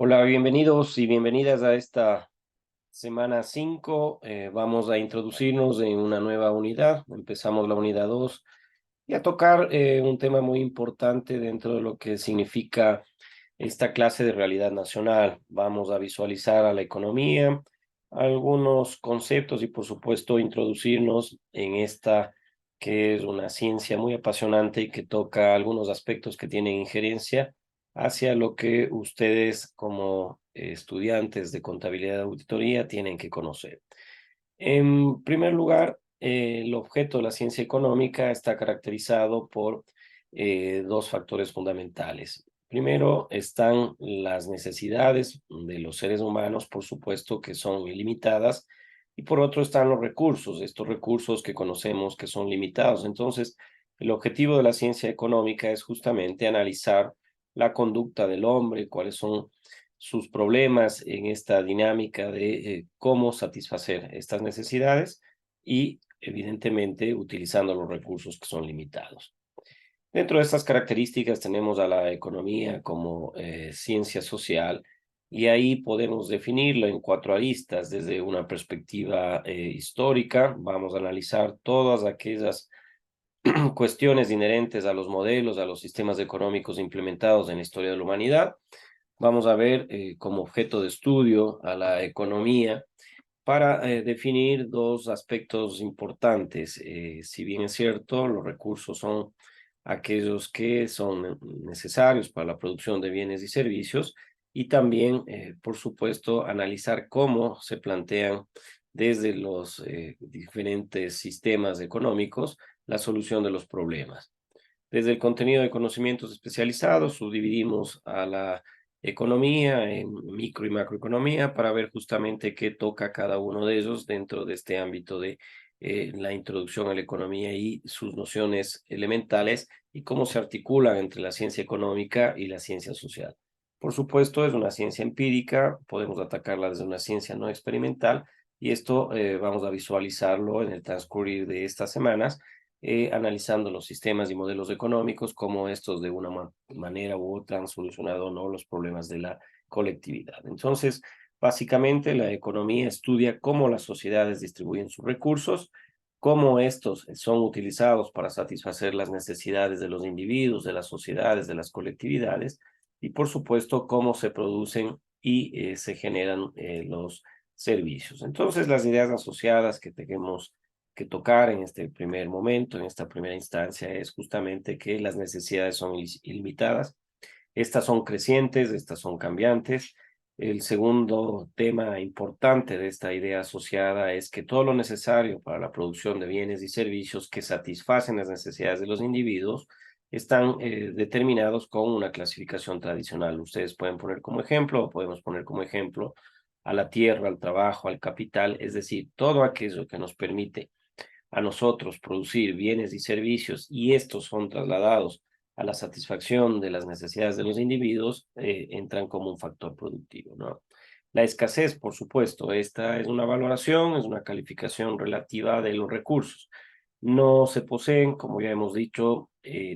Hola, bienvenidos y bienvenidas a esta semana 5. Vamos a introducirnos en una nueva unidad. Empezamos la unidad 2 y a tocar un tema muy importante dentro de lo que significa esta clase de realidad nacional. Vamos a visualizar a la economía, algunos conceptos y por supuesto introducirnos en esta que es una ciencia muy apasionante y que toca algunos aspectos que tienen injerencia hacia lo que ustedes como estudiantes de contabilidad y auditoría tienen que conocer. En primer lugar, el objeto de la ciencia económica está caracterizado por dos factores fundamentales. Primero están las necesidades de los seres humanos, por supuesto, que son ilimitadas, y por otro están los recursos, estos recursos que conocemos que son limitados. Entonces, el objetivo de la ciencia económica es justamente analizar la conducta del hombre, cuáles son sus problemas en esta dinámica de cómo satisfacer estas necesidades y, evidentemente, utilizando los recursos que son limitados. Dentro de estas características tenemos a la economía como ciencia social y ahí podemos definirla en cuatro aristas. Desde una perspectiva histórica, vamos a analizar todas aquellas cuestiones inherentes a los modelos, a los sistemas económicos implementados en la historia de la humanidad. Vamos a ver como objeto de estudio a la economía para definir dos aspectos importantes. Si bien es cierto, los recursos son aquellos que son necesarios para la producción de bienes y servicios, y también, por supuesto, analizar cómo se plantean desde los diferentes sistemas económicos la solución de los problemas. Desde el contenido de conocimientos especializados, subdividimos a la economía en micro y macroeconomía para ver justamente qué toca cada uno de ellos dentro de este ámbito de la introducción a la economía y sus nociones elementales y cómo se articulan entre la ciencia económica y la ciencia social. Por supuesto, es una ciencia empírica, podemos atacarla desde una ciencia no experimental y esto vamos a visualizarlo en el transcurrir de estas semanas analizando los sistemas y modelos económicos, cómo estos de una manera u otra han solucionado o no los problemas de la colectividad. Entonces, básicamente la economía estudia cómo las sociedades distribuyen sus recursos, cómo estos son utilizados para satisfacer las necesidades de los individuos, de las sociedades, de las colectividades, y por supuesto cómo se producen y se generan los servicios. Entonces, las ideas asociadas que tenemos que tocar en este primer momento, en esta primera instancia, es justamente que las necesidades son ilimitadas. Estas son crecientes, estas son cambiantes. El segundo tema importante de esta idea asociada es que todo lo necesario para la producción de bienes y servicios que satisfacen las necesidades de los individuos están determinados con una clasificación tradicional. Ustedes pueden poner como ejemplo, o podemos poner como ejemplo, a la tierra, al trabajo, al capital, es decir, todo aquello que nos permite a nosotros producir bienes y servicios y estos son trasladados a la satisfacción de las necesidades de los individuos, entran como un factor productivo, ¿no? La escasez, por supuesto, esta es una valoración, es una calificación relativa de los recursos. No se poseen, como ya hemos dicho,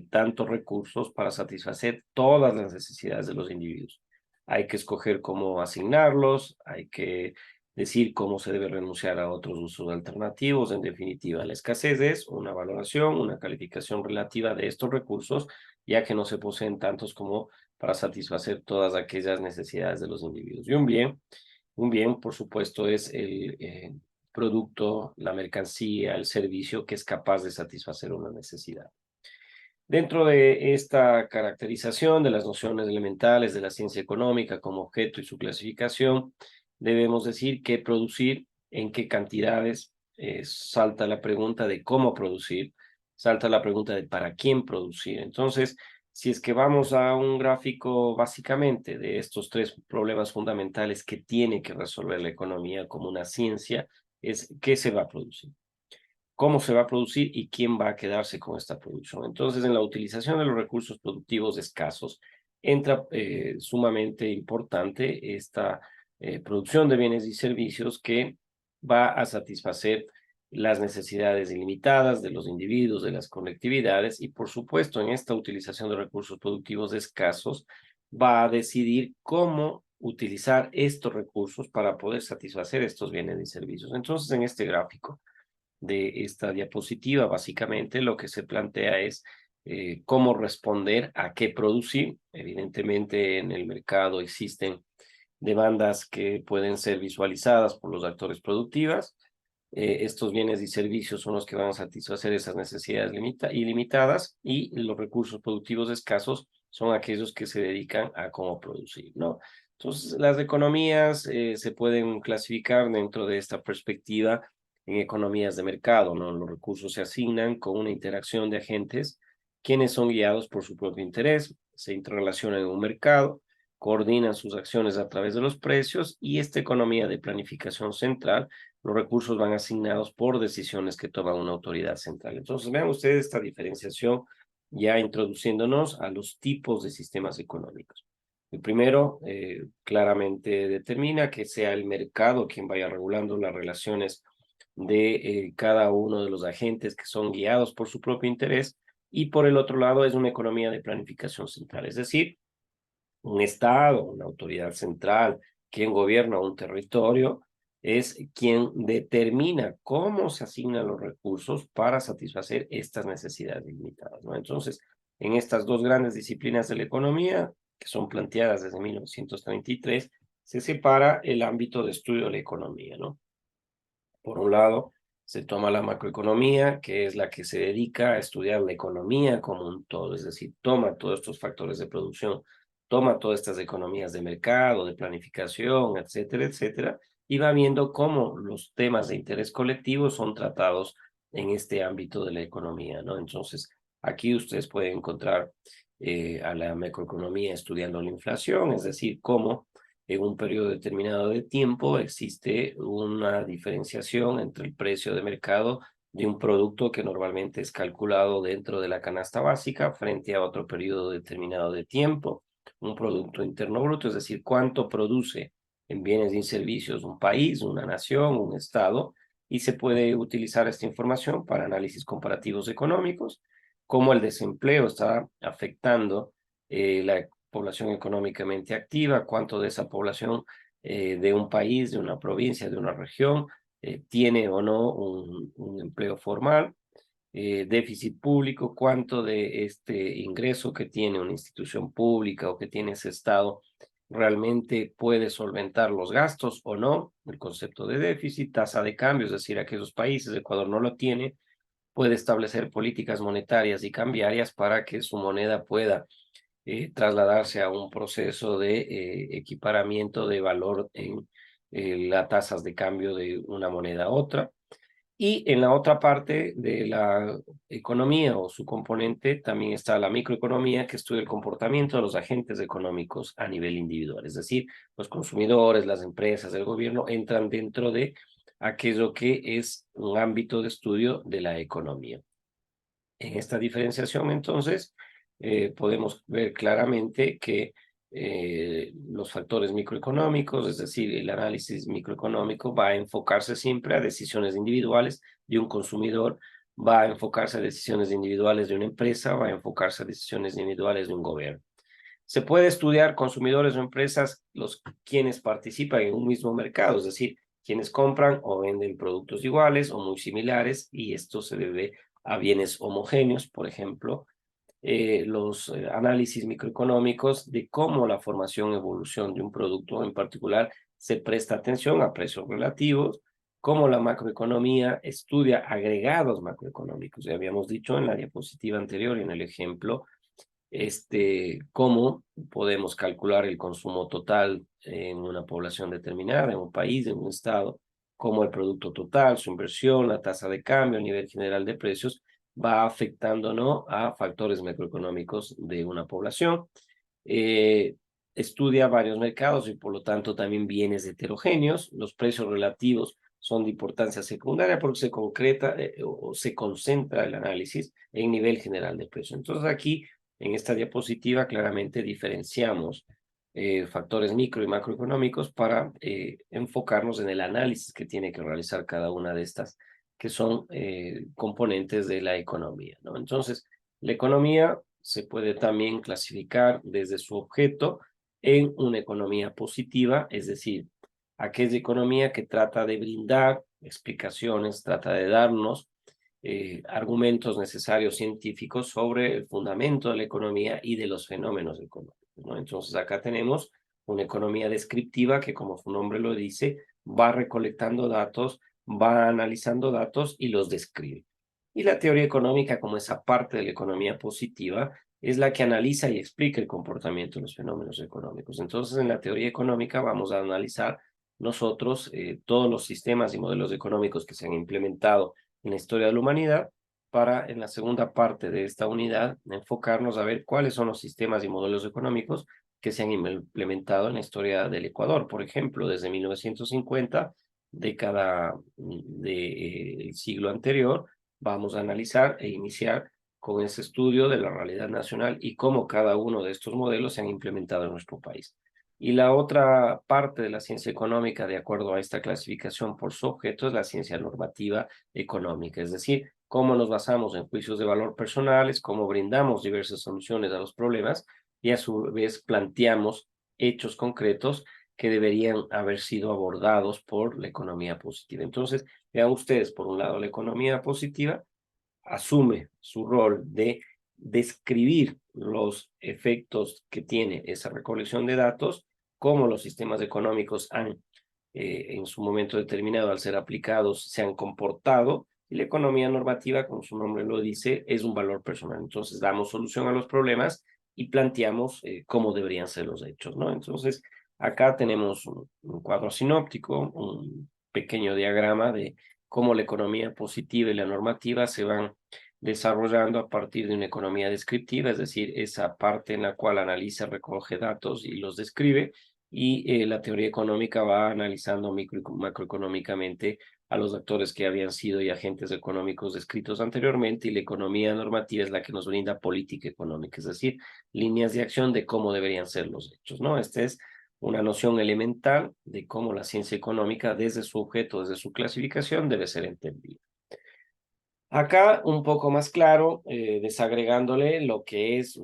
tantos recursos para satisfacer todas las necesidades de los individuos. Hay que escoger cómo asignarlos, hay que decir cómo se debe renunciar a otros usos alternativos. En definitiva, la escasez es una valoración, una calificación relativa de estos recursos, ya que no se poseen tantos como para satisfacer todas aquellas necesidades de los individuos. Y un bien, por supuesto, es el producto, la mercancía, el servicio que es capaz de satisfacer una necesidad. Dentro de esta caracterización de las nociones elementales de la ciencia económica como objeto y su clasificación, debemos decir qué producir, en qué cantidades, salta la pregunta de cómo producir, salta la pregunta de para quién producir. Entonces, si es que vamos a un gráfico básicamente de estos tres problemas fundamentales que tiene que resolver la economía como una ciencia, es qué se va a producir, cómo se va a producir y quién va a quedarse con esta producción. Entonces, en la utilización de los recursos productivos escasos, entra sumamente importante esta producción de bienes y servicios que va a satisfacer las necesidades ilimitadas de los individuos, de las colectividades, y por supuesto, en esta utilización de recursos productivos escasos, va a decidir cómo utilizar estos recursos para poder satisfacer estos bienes y servicios. Entonces, en este gráfico de esta diapositiva, básicamente lo que se plantea es cómo responder a qué producir. Evidentemente, en el mercado existen demandas que pueden ser visualizadas por los actores productivos. Estos bienes y servicios son los que van a satisfacer esas necesidades ilimitadas, y los recursos productivos escasos son aquellos que se dedican a cómo producir, ¿no? Entonces, las economías se pueden clasificar dentro de esta perspectiva en economías de mercado, ¿no? Los recursos se asignan con una interacción de agentes quienes son guiados por su propio interés, se interrelacionan en un mercado, coordinan sus acciones a través de los precios, y esta economía de planificación central, los recursos van asignados por decisiones que toma una autoridad central. Entonces, vean ustedes esta diferenciación ya introduciéndonos a los tipos de sistemas económicos. El primero claramente determina que sea el mercado quien vaya regulando las relaciones de cada uno de los agentes que son guiados por su propio interés, y por el otro lado es una economía de planificación central, es decir, un Estado, una autoridad central, quien gobierna un territorio, es quien determina cómo se asignan los recursos para satisfacer estas necesidades limitadas, ¿no? Entonces, en estas dos grandes disciplinas de la economía, que son planteadas desde 1933, se separa el ámbito de estudio de la economía, ¿no? Por un lado, se toma la macroeconomía, que es la que se dedica a estudiar la economía como un todo, es decir, toma todos estos factores de producción, toma todas estas economías de mercado, de planificación, etcétera, etcétera, y va viendo cómo los temas de interés colectivo son tratados en este ámbito de la economía, ¿no? Entonces, aquí ustedes pueden encontrar a la macroeconomía estudiando la inflación, es decir, cómo en un periodo determinado de tiempo existe una diferenciación entre el precio de mercado de un producto que normalmente es calculado dentro de la canasta básica frente a otro periodo determinado de tiempo, un producto interno bruto, es decir, cuánto produce en bienes y servicios un país, una nación, un estado, y se puede utilizar esta información para análisis comparativos económicos, cómo el desempleo está afectando la población económicamente activa, cuánto de esa población de un país, de una provincia, de una región, tiene o no un empleo formal, déficit público, cuánto de este ingreso que tiene una institución pública o que tiene ese Estado realmente puede solventar los gastos o no, el concepto de déficit, tasa de cambio, es decir, aquellos países, Ecuador no lo tiene, puede establecer políticas monetarias y cambiarias para que su moneda pueda trasladarse a un proceso de equiparamiento de valor en las tasas de cambio de una moneda a otra. Y en la otra parte de la economía o su componente también está la microeconomía, que estudia el comportamiento de los agentes económicos a nivel individual. Es decir, los consumidores, las empresas, el gobierno entran dentro de aquello que es un ámbito de estudio de la economía. En esta diferenciación, entonces, podemos ver claramente que los factores microeconómicos, es decir, el análisis microeconómico, va a enfocarse siempre a decisiones individuales de un consumidor, va a enfocarse a decisiones individuales de una empresa, va a enfocarse a decisiones individuales de un gobierno. Se puede estudiar consumidores o empresas, los quienes participan en un mismo mercado, es decir, quienes compran o venden productos iguales o muy similares, y esto se debe a bienes homogéneos, por ejemplo, los análisis microeconómicos de cómo la formación, evolución de un producto en particular se presta atención a precios relativos, cómo la macroeconomía estudia agregados macroeconómicos. Ya habíamos dicho en la diapositiva anterior y en el ejemplo, cómo podemos calcular el consumo total en una población determinada, en un país, en un estado, cómo el producto total, su inversión, la tasa de cambio, el nivel general de precios, va afectando, ¿no?, a factores macroeconómicos de una población. Eh, Estudia varios mercados y por lo tanto también bienes heterogéneos. Los precios relativos son de importancia secundaria porque se concreta o se concentra el análisis en nivel general de precio. Entonces aquí en esta diapositiva claramente diferenciamos factores micro y macroeconómicos para enfocarnos en el análisis que tiene que realizar cada una de estas que son componentes de la economía, ¿no? Entonces, la economía se puede también clasificar desde su objeto en una economía positiva, es decir, aquella economía que trata de brindar explicaciones, trata de darnos argumentos necesarios científicos sobre el fundamento de la economía y de los fenómenos económicos, ¿no? Entonces acá tenemos una economía descriptiva que, como su nombre lo dice, va recolectando datos, va analizando datos y los describe. Y la teoría económica, como esa parte de la economía positiva, es la que analiza y explica el comportamiento de los fenómenos económicos. Entonces, en la teoría económica vamos a analizar nosotros todos los sistemas y modelos económicos que se han implementado en la historia de la humanidad, para en la segunda parte de esta unidad enfocarnos a ver cuáles son los sistemas y modelos económicos que se han implementado en la historia del Ecuador. Por ejemplo, desde 1950, década del siglo anterior, vamos a analizar e iniciar con ese estudio de la realidad nacional y cómo cada uno de estos modelos se han implementado en nuestro país. Y la otra parte de la ciencia económica, de acuerdo a esta clasificación por su objeto, es la ciencia normativa económica, es decir, cómo nos basamos en juicios de valor personales, cómo brindamos diversas soluciones a los problemas y a su vez planteamos hechos concretos que deberían haber sido abordados por la economía positiva. Entonces, vean ustedes, por un lado, la economía positiva asume su rol de describir los efectos que tiene esa recolección de datos, cómo los sistemas económicos han, en su momento determinado, al ser aplicados, se han comportado, y la economía normativa, como su nombre lo dice, es un valor personal. Entonces, damos solución a los problemas y planteamos cómo deberían ser los hechos, ¿no? Entonces, acá tenemos un cuadro sinóptico, un pequeño diagrama de cómo la economía positiva y la normativa se van desarrollando a partir de una economía descriptiva, es decir, esa parte en la cual analiza, recoge datos y los describe, y la teoría económica va analizando micro y macroeconómicamente a los actores que habían sido y agentes económicos descritos anteriormente, y la economía normativa es la que nos brinda política económica, es decir, líneas de acción de cómo deberían ser los hechos, ¿no? Esta es una noción elemental de cómo la ciencia económica, desde su objeto, desde su clasificación, debe ser entendida. Acá un poco más claro, desagregándole lo que es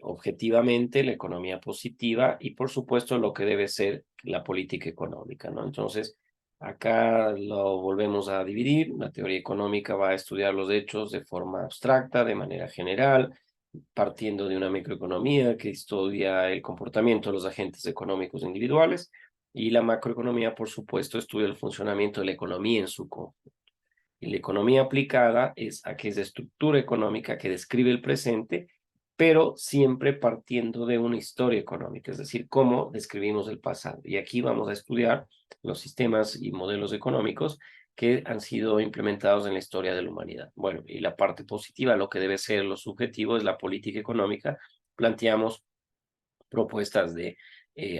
objetivamente la economía positiva y por supuesto lo que debe ser la política económica, ¿no? Entonces, acá lo volvemos a dividir. La teoría económica va a estudiar los hechos de forma abstracta, de manera general, partiendo de una microeconomía que estudia el comportamiento de los agentes económicos individuales, y la macroeconomía, por supuesto, estudia el funcionamiento de la economía en su conjunto. Y la economía aplicada es aquella estructura económica que describe el presente, pero siempre partiendo de una historia económica, es decir, cómo describimos el pasado. Y aquí vamos a estudiar los sistemas y modelos económicos que han sido implementados en la historia de la humanidad. Bueno, y la parte positiva, lo que debe ser lo subjetivo, es la política económica. Planteamos propuestas de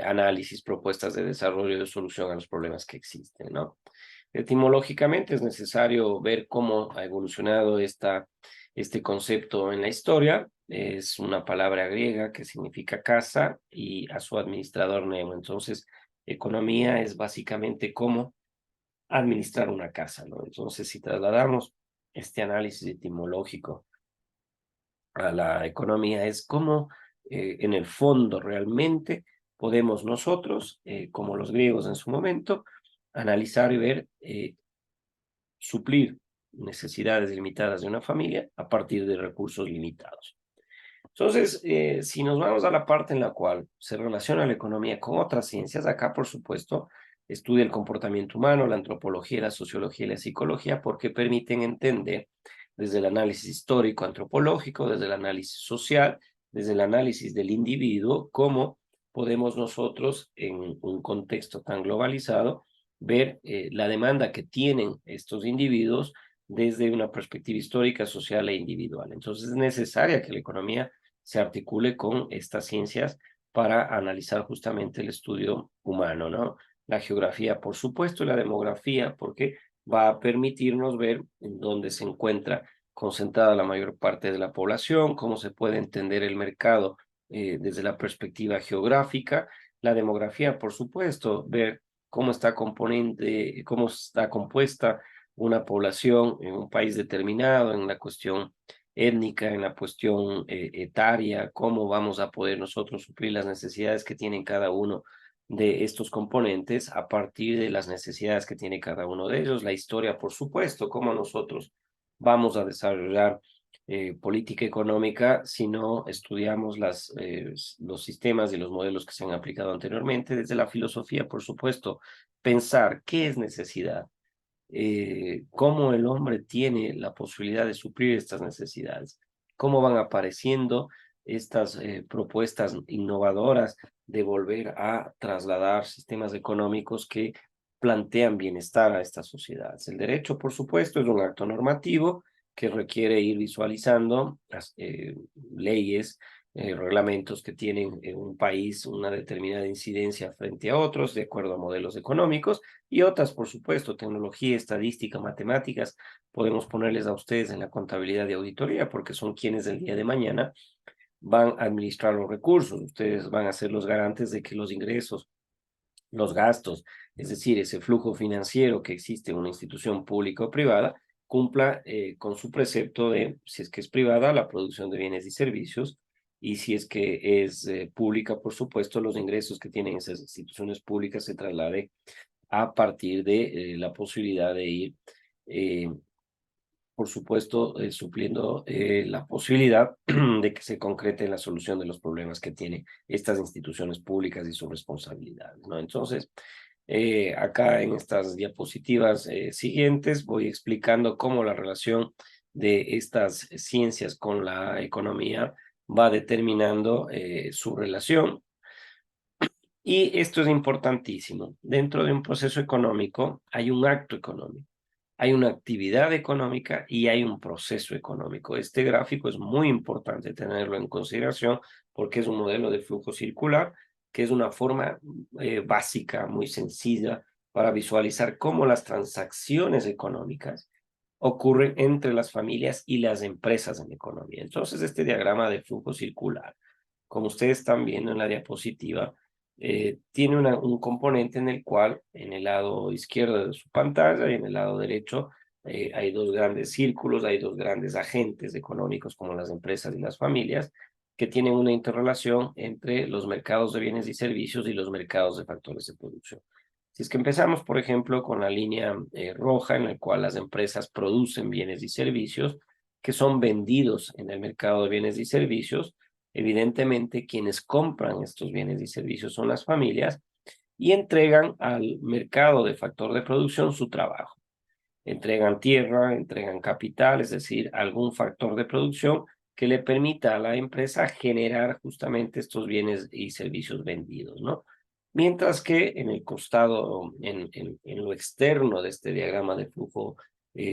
análisis, propuestas de desarrollo y de solución a los problemas que existen, ¿no? Etimológicamente es necesario ver cómo ha evolucionado este concepto en la historia. Es una palabra griega que significa casa y a su administrador nemo. Entonces, economía es básicamente cómo administrar una casa, ¿no? Entonces, si trasladamos este análisis etimológico a la economía, es cómo en el fondo realmente podemos nosotros, como los griegos en su momento, analizar y ver, suplir necesidades limitadas de una familia a partir de recursos limitados. Entonces, si nos vamos a la parte en la cual se relaciona la economía con otras ciencias, acá, por supuesto, estudia el comportamiento humano, la antropología, la sociología y la psicología, porque permiten entender desde el análisis histórico antropológico, desde el análisis social, desde el análisis del individuo, cómo podemos nosotros, en un contexto tan globalizado, ver la demanda que tienen estos individuos desde una perspectiva histórica, social e individual. Entonces es necesaria que la economía se articule con estas ciencias para analizar justamente el estudio humano, ¿no? La geografía, por supuesto, y la demografía, porque va a permitirnos ver en dónde se encuentra concentrada la mayor parte de la población, cómo se puede entender el mercado desde la perspectiva geográfica. La demografía, por supuesto, ver cómo está compuesta una población en un país determinado, en la cuestión étnica, en la cuestión etaria, cómo vamos a poder nosotros suplir las necesidades que tienen cada uno de estos componentes a partir de las necesidades que tiene cada uno de ellos, la historia, por supuesto, cómo nosotros vamos a desarrollar política económica si no estudiamos los sistemas y los modelos que se han aplicado anteriormente, desde la filosofía, por supuesto, pensar qué es necesidad, cómo el hombre tiene la posibilidad de suplir estas necesidades, cómo van apareciendo estas propuestas innovadoras de volver a trasladar sistemas económicos que plantean bienestar a estas sociedades. El derecho, por supuesto, es un acto normativo que requiere ir visualizando las leyes, reglamentos que tienen en un país una determinada incidencia frente a otros, de acuerdo a modelos económicos, y otras, por supuesto, tecnología, estadística, matemáticas, podemos ponerles a ustedes en la contabilidad y auditoría, porque son quienes el día de mañana van a administrar los recursos, ustedes van a ser los garantes de que los ingresos, los gastos, es decir, ese flujo financiero que existe en una institución pública o privada, cumpla con su precepto de, si es que es privada, la producción de bienes y servicios, y si es que es pública, por supuesto, los ingresos que tienen esas instituciones públicas se traslade a partir de la posibilidad de ir, eh, por supuesto, supliendo la posibilidad de que se concrete la solución de los problemas que tienen estas instituciones públicas y sus responsabilidades, ¿no? Entonces, acá en estas diapositivas siguientes voy explicando cómo la relación de estas ciencias con la economía va determinando su relación. Y esto es importantísimo. Dentro de un proceso económico hay un acto económico, hay una actividad económica y hay un proceso económico. Este gráfico es muy importante tenerlo en consideración porque es un modelo de flujo circular, que es una forma básica, muy sencilla, para visualizar cómo las transacciones económicas ocurren entre las familias y las empresas en la economía. Entonces, este diagrama de flujo circular, como ustedes están viendo en la diapositiva, tiene un componente en el cual en el lado izquierdo de su pantalla y en el lado derecho hay dos grandes círculos, hay dos grandes agentes económicos como las empresas y las familias que tienen una interrelación entre los mercados de bienes y servicios y los mercados de factores de producción. Si es que empezamos, por ejemplo, con la línea roja en la cual las empresas producen bienes y servicios que son vendidos en el mercado de bienes y servicios, evidentemente, quienes compran estos bienes y servicios son las familias y entregan al mercado de factor de producción su trabajo. Entregan tierra, entregan capital, es decir, algún factor de producción que le permita a la empresa generar justamente estos bienes y servicios vendidos, ¿no? Mientras que en el costado, en lo externo de este diagrama de flujo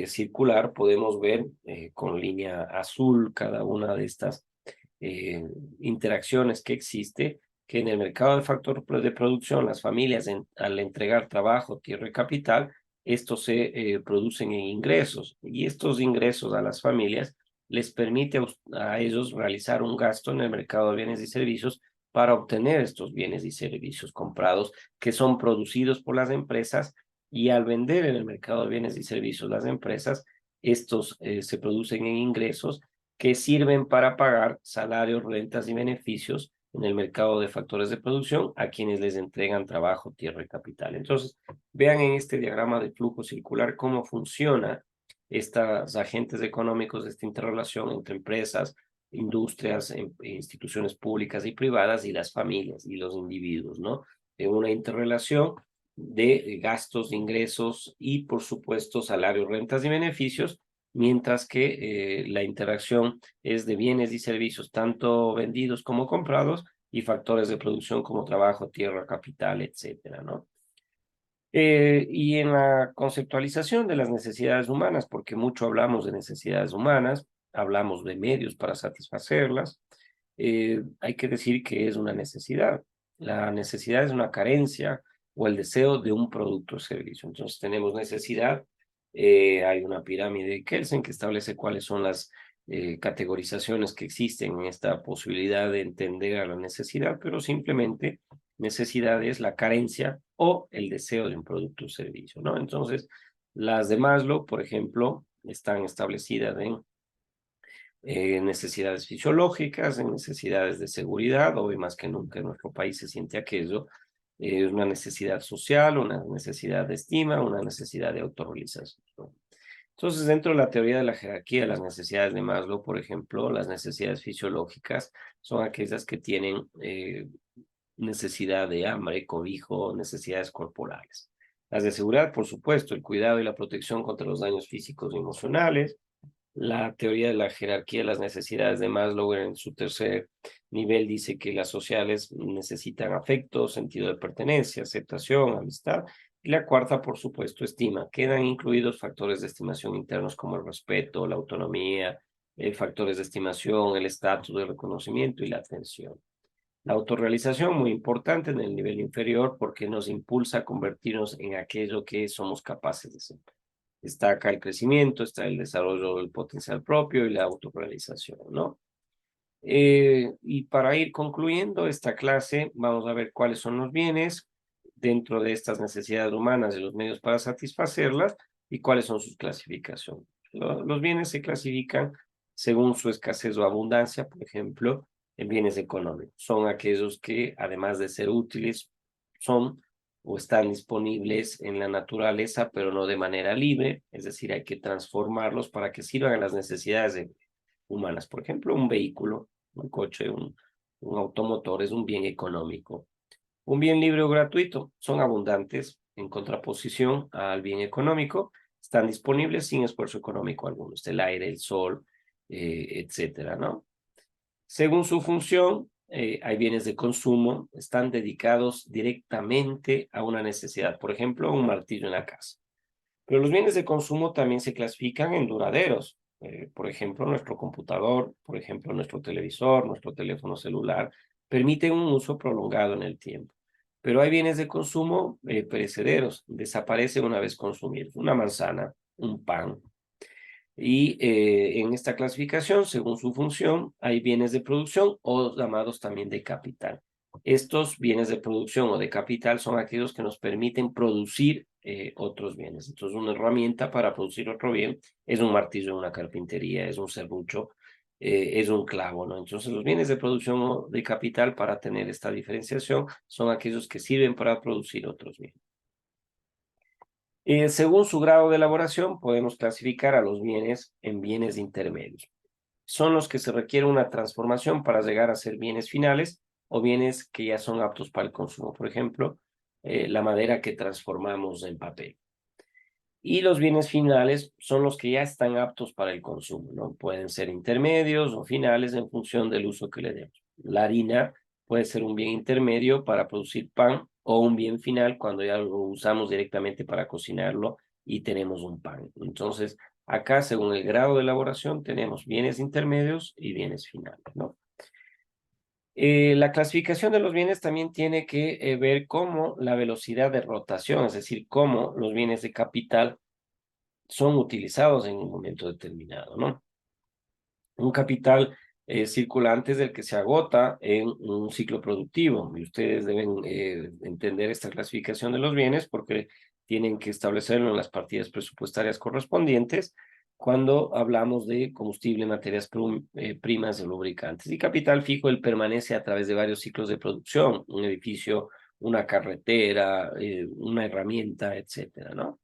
circular, podemos ver con línea azul cada una de estas eh, interacciones que existe, que en el mercado de factor de producción, las familias al entregar trabajo, tierra y capital, estos se producen en ingresos y estos ingresos a las familias les permite a ellos realizar un gasto en el mercado de bienes y servicios para obtener estos bienes y servicios comprados que son producidos por las empresas y al vender en el mercado de bienes y servicios las empresas, estos se producen en ingresos que sirven para pagar salarios, rentas y beneficios en el mercado de factores de producción a quienes les entregan trabajo, tierra y capital. Entonces, vean en este diagrama de flujo circular cómo funciona estos agentes económicos, esta interrelación entre empresas, industrias, instituciones públicas y privadas y las familias y los individuos, ¿no? En una interrelación de gastos, ingresos y, por supuesto, salarios, rentas y beneficios, mientras que la interacción es de bienes y servicios, tanto vendidos como comprados, y factores de producción como trabajo, tierra, capital, etcétera, ¿no? Y en la conceptualización de las necesidades humanas, porque mucho hablamos de necesidades humanas, hablamos de medios para satisfacerlas, hay que decir que es una necesidad. La necesidad es una carencia o el deseo de un producto o servicio. Entonces tenemos necesidad, hay una pirámide de Kelsen que establece cuáles son las categorizaciones que existen en esta posibilidad de entender a la necesidad, pero simplemente necesidad es la carencia o el deseo de un producto o servicio, ¿no? Entonces, las de Maslow, por ejemplo, están establecidas en necesidades fisiológicas, en necesidades de seguridad. Hoy más que nunca en nuestro país se siente aquello. Una necesidad social, una necesidad de estima, una necesidad de autorrealización, ¿no? Entonces, dentro de la teoría de la jerarquía de las necesidades de Maslow, por ejemplo, las necesidades fisiológicas son aquellas que tienen necesidad de hambre, cobijo, necesidades corporales. Las de seguridad, por supuesto, el cuidado y la protección contra los daños físicos y emocionales. La teoría de la jerarquía de las necesidades de Maslow en su tercer nivel dice que las sociales necesitan afecto, sentido de pertenencia, aceptación, amistad. Y la cuarta, por supuesto, estima. Quedan incluidos factores de estimación internos como el respeto, la autonomía, factores de estimación, el estatus de reconocimiento y la atención. La autorrealización, muy importante en el nivel inferior porque nos impulsa a convertirnos en aquello que somos capaces de ser. Está acá el crecimiento, está el desarrollo del potencial propio y la autorrealización, ¿no? Y para ir concluyendo esta clase, vamos a ver cuáles son los bienes dentro de estas necesidades humanas y los medios para satisfacerlas y cuáles son sus clasificaciones. Los bienes se clasifican según su escasez o abundancia, por ejemplo, en bienes económicos. Son aquellos que, además de ser útiles, son o están disponibles en la naturaleza, pero no de manera libre, es decir, hay que transformarlos para que sirvan a las necesidades humanas. Por ejemplo, un vehículo, un coche, un automotor es un bien económico. Un bien libre o gratuito son abundantes en contraposición al bien económico, están disponibles sin esfuerzo económico alguno, el aire, el sol, etcétera, ¿no? Según su función, hay bienes de consumo, están dedicados directamente a una necesidad, por ejemplo, un martillo en la casa. Pero los bienes de consumo también se clasifican en duraderos. Por ejemplo, nuestro computador, por ejemplo, nuestro televisor, nuestro teléfono celular, permiten un uso prolongado en el tiempo. Pero hay bienes de consumo perecederos, desaparecen una vez consumidos. Una manzana, un pan. Y en esta clasificación, según su función, hay bienes de producción o llamados también de capital. Estos bienes de producción o de capital son aquellos que nos permiten producir otros bienes. Entonces, una herramienta para producir otro bien es un martillo en una carpintería, es un serrucho, es un clavo, ¿no? Entonces, los bienes de producción o de capital, para tener esta diferenciación, son aquellos que sirven para producir otros bienes. Según su grado de elaboración, podemos clasificar a los bienes en bienes intermedios. Son los que se requiere una transformación para llegar a ser bienes finales o bienes que ya son aptos para el consumo. Por ejemplo, la madera que transformamos en papel. Y los bienes finales son los que ya están aptos para el consumo, ¿no? Pueden ser intermedios o finales en función del uso que le demos. La harina puede ser un bien intermedio para producir pan o un bien final cuando ya lo usamos directamente para cocinarlo y tenemos un pan. Entonces, acá, según el grado de elaboración, tenemos bienes intermedios y bienes finales, ¿no? La clasificación de los bienes también tiene que ver cómo la velocidad de rotación, es decir, cómo los bienes de capital son utilizados en un momento determinado, ¿no? Un capital circulante es el que se agota en un ciclo productivo, y ustedes deben entender esta clasificación de los bienes porque tienen que establecerlo en las partidas presupuestarias correspondientes cuando hablamos de combustible, materias primas y lubricantes. Y capital fijo, él permanece a través de varios ciclos de producción, un edificio, una carretera, una herramienta, etcétera, ¿no?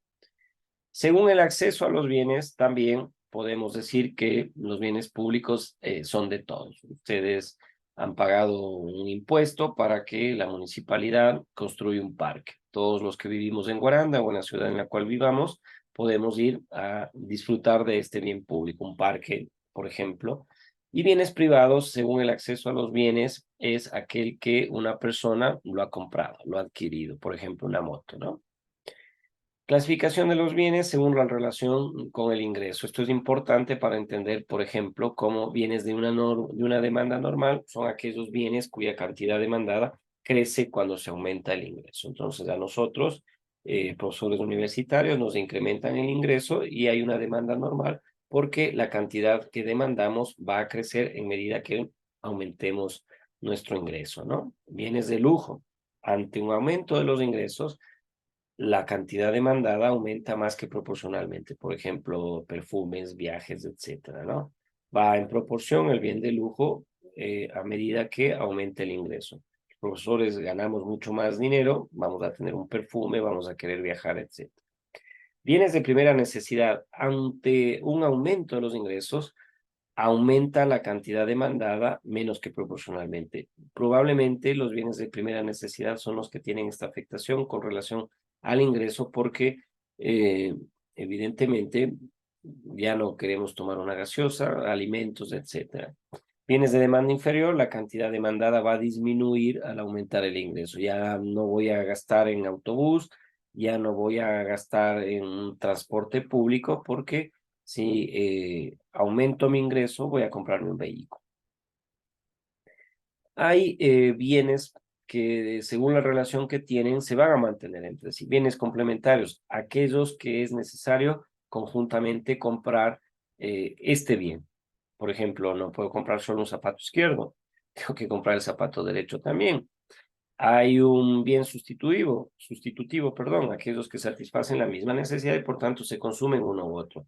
Según el acceso a los bienes, también podemos decir que los bienes públicos son de todos. Ustedes han pagado un impuesto para que la municipalidad construya un parque. Todos los que vivimos en Guaranda o en la ciudad en la cual vivamos, podemos ir a disfrutar de este bien público, un parque, por ejemplo. Y bienes privados, según el acceso a los bienes, es aquel que una persona lo ha comprado, lo ha adquirido, por ejemplo, una moto, ¿no? Clasificación de los bienes según la relación con el ingreso. Esto es importante para entender, por ejemplo, cómo bienes de una demanda normal son aquellos bienes cuya cantidad demandada crece cuando se aumenta el ingreso. Entonces, a nosotros, profesores universitarios, nos incrementan el ingreso y hay una demanda normal porque la cantidad que demandamos va a crecer en medida que aumentemos nuestro ingreso, ¿no? Bienes de lujo. Ante un aumento de los ingresos, la cantidad demandada aumenta más que proporcionalmente. Por ejemplo, perfumes, viajes, etcétera, ¿no? Va en proporción el bien de lujo a medida que aumente el ingreso. Los profesores ganamos mucho más dinero, vamos a tener un perfume, vamos a querer viajar, etc. Bienes de primera necesidad. Ante un aumento de los ingresos, aumenta la cantidad demandada menos que proporcionalmente. Probablemente los bienes de primera necesidad son los que tienen esta afectación con relación al ingreso porque evidentemente ya no queremos tomar una gaseosa, alimentos, etcétera. Bienes de demanda inferior, la cantidad demandada va a disminuir al aumentar el ingreso. Ya no voy a gastar en autobús, ya no voy a gastar en transporte público porque si aumento mi ingreso, voy a comprarme un vehículo. Hay bienes que según la relación que tienen se van a mantener entre sí. Bienes complementarios, aquellos que es necesario conjuntamente comprar este bien. Por ejemplo, no puedo comprar solo un zapato izquierdo, tengo que comprar el zapato derecho también. Hay un bien sustitutivo, perdón, aquellos que satisfacen la misma necesidad y por tanto se consumen uno u otro.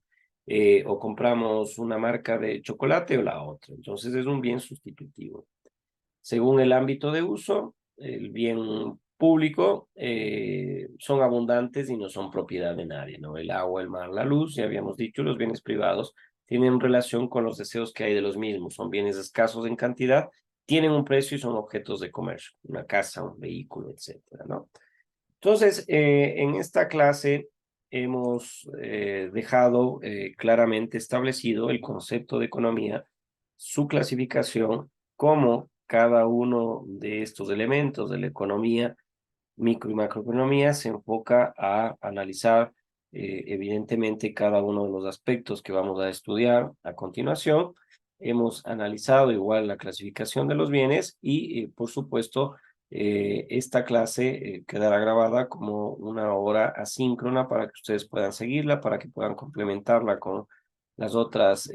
O compramos una marca de chocolate o la otra. Entonces es un bien sustitutivo. Según el ámbito de uso, el bien público son abundantes y no son propiedad de nadie, ¿no? El agua, el mar, la luz, ya habíamos dicho, los bienes privados tienen relación con los deseos que hay de los mismos. Son bienes escasos en cantidad, tienen un precio y son objetos de comercio, una casa, un vehículo, etcétera, ¿no? Entonces, en esta clase hemos dejado claramente establecido el concepto de economía, su clasificación, cómo cada uno de estos elementos de la economía, micro y macroeconomía, se enfoca a analizar evidentemente cada uno de los aspectos que vamos a estudiar a continuación. Hemos analizado igual la clasificación de los bienes y, por supuesto, esta clase quedará grabada como una hora asíncrona para que ustedes puedan seguirla, para que puedan complementarla con los otros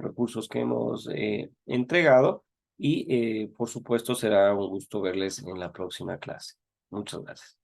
recursos que hemos entregado y, por supuesto, será un gusto verles en la próxima clase. Muchas gracias.